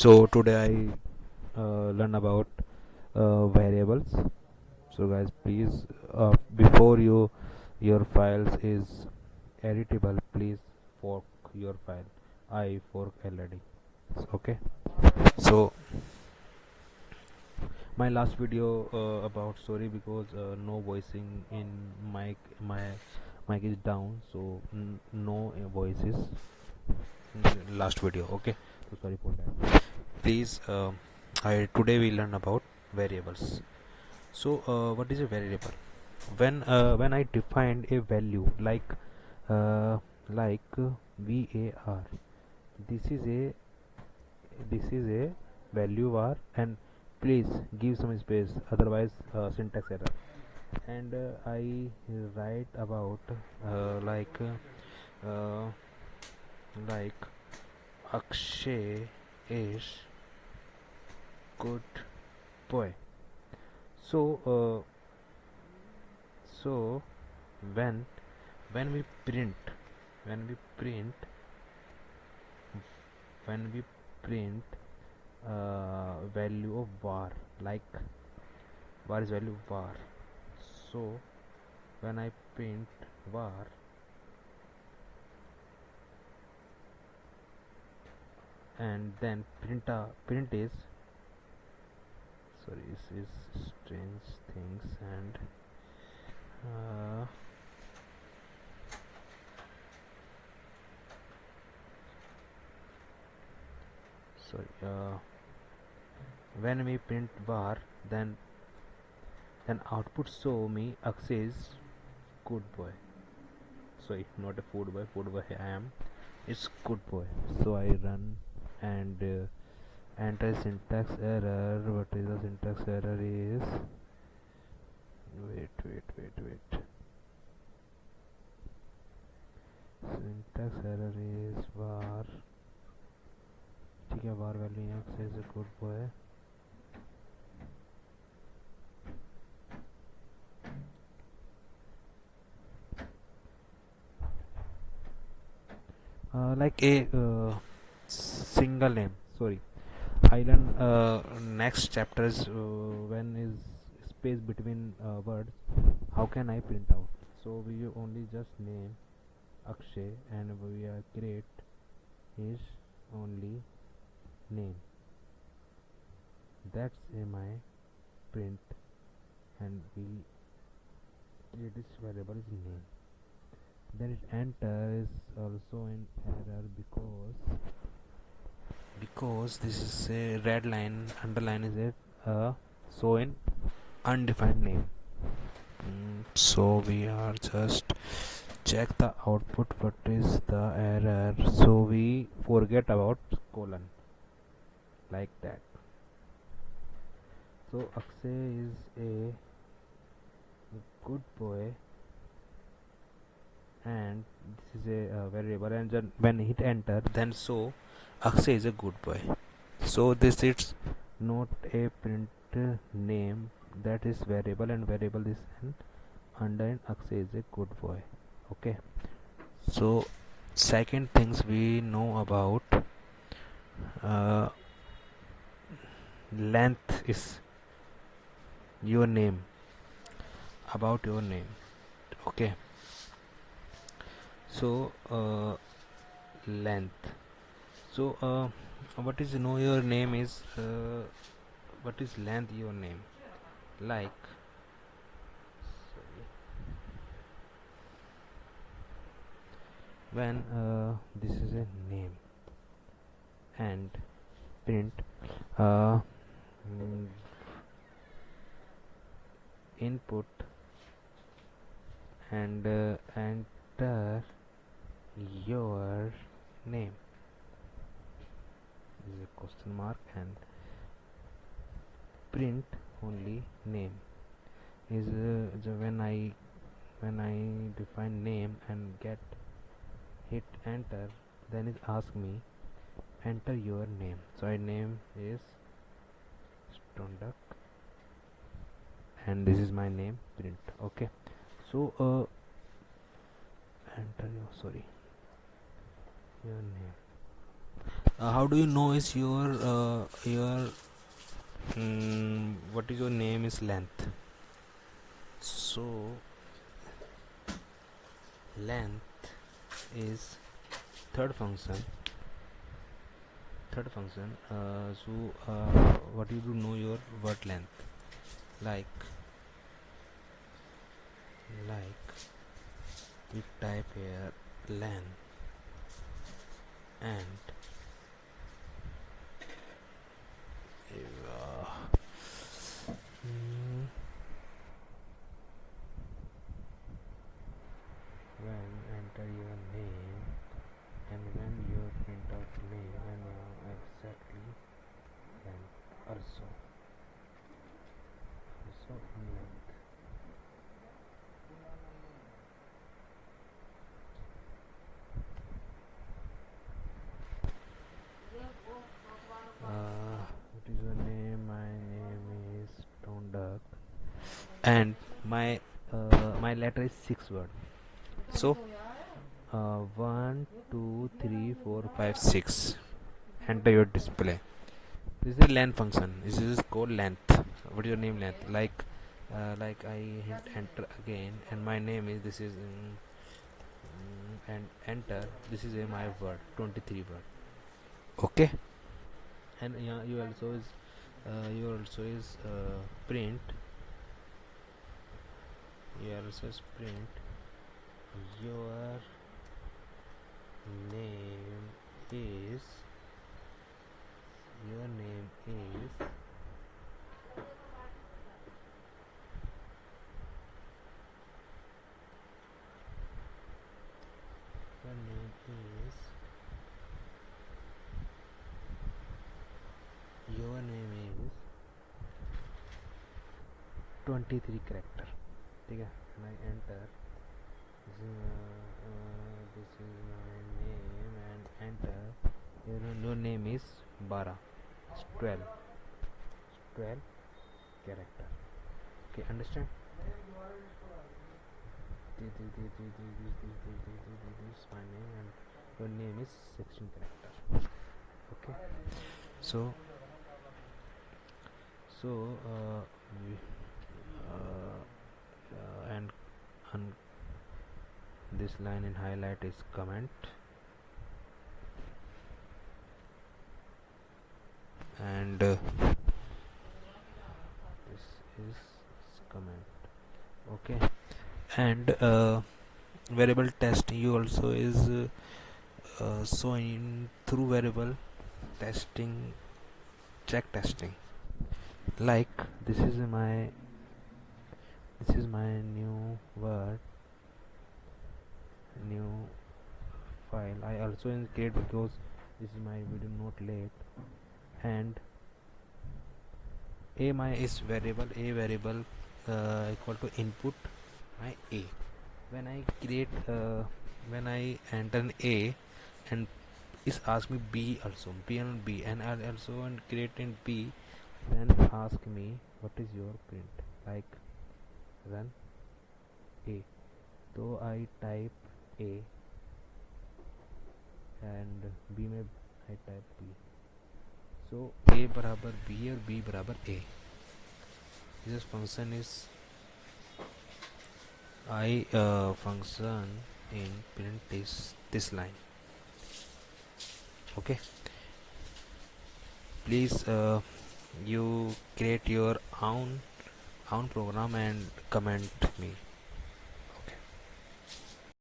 So today I learn about variables. So guys, please before your files is editable, please fork your file. I fork already. Okay. So my last video about sorry because no voicing in my mic is down, so no voices in last video. Okay. So sorry for that. Please I today we learn about variables. So what is a variable? When I defined a value uh, var, this is a value var, and please give some space, otherwise syntax error. And I write about uh, like uh, uh, like Akshay is good boy. So so when when we print when we print when we print value of var, like var is value var. So when I print var, and then print is sorry, this is strange things. And uh, sorry when we print var, then output show me Akshay good boy. Sorry, not a food boy I am, it's good boy. So I run and enter syntax error. What is the syntax error is, wait, syntax error is var, ठीक है, var value यहाँ says a good boy. Like a single name. Sorry, I learn next chapters when is space between words. How can I print out? So we only just name Akshay, and we create his only name. That's my print, and we create this variable is name. Then it enter is also in error because this is a red line, underline is it so in undefined name. So we are just check the output, what is the error. So we forget about colon, like that. So Akshay is a good boy, and this is a variable, and then when hit enter, then so Akshay is a good boy. So this is not a print name, that is variable, and variable is an under Akshay is a good boy. Okay. So second things we know about uh, length is your name, about your name. Okay. So length. So what is know your name is what is length your name, like sorry, when this is a name and print uh, input and enter your name, this is a question mark, and print only name is when I define name and get hit enter, then it asks me enter your name. So my name is iTondak, and this is my name, print. Okay. So enter your sorry your name. how do you know is your what is your name is length? So length is third function. What you do know your word length, like we type here length and uh, mm, when enter your name and when you print out name and exactly length also in length. What is your name? My name is Tondak, and my letter is 6 word. So 1 2 3 4 5 6. Enter your display. This is a length function. This is called length. What is your name? Length. Like I hit enter again, and my name is this is and enter. This is my word 23 word. Okay. And yeah, you also is print. You also is print your name is your name is your name is your name is 23 character. ठीक है. And I enter. This is my name and enter. Your name is 12. It's 12 character. Okay, understand? This is my name and your name is 16 character. Okay. So we, and this line in highlight is comment, and this is comment. Okay. And variable test you also is so in through variable testing, check testing, like this is my new word, new file. I also create because this is my video not late, and a my is variable, a variable equal to input my a. When I create when I enter an a, and is ask me b also, b and b, and I also create in b, then ask me what is your print, like run a. So I type a and b में I type b. So a बराबर b और b बराबर a. This function is I function in print this line. Okay. Please you create your own program and comment me.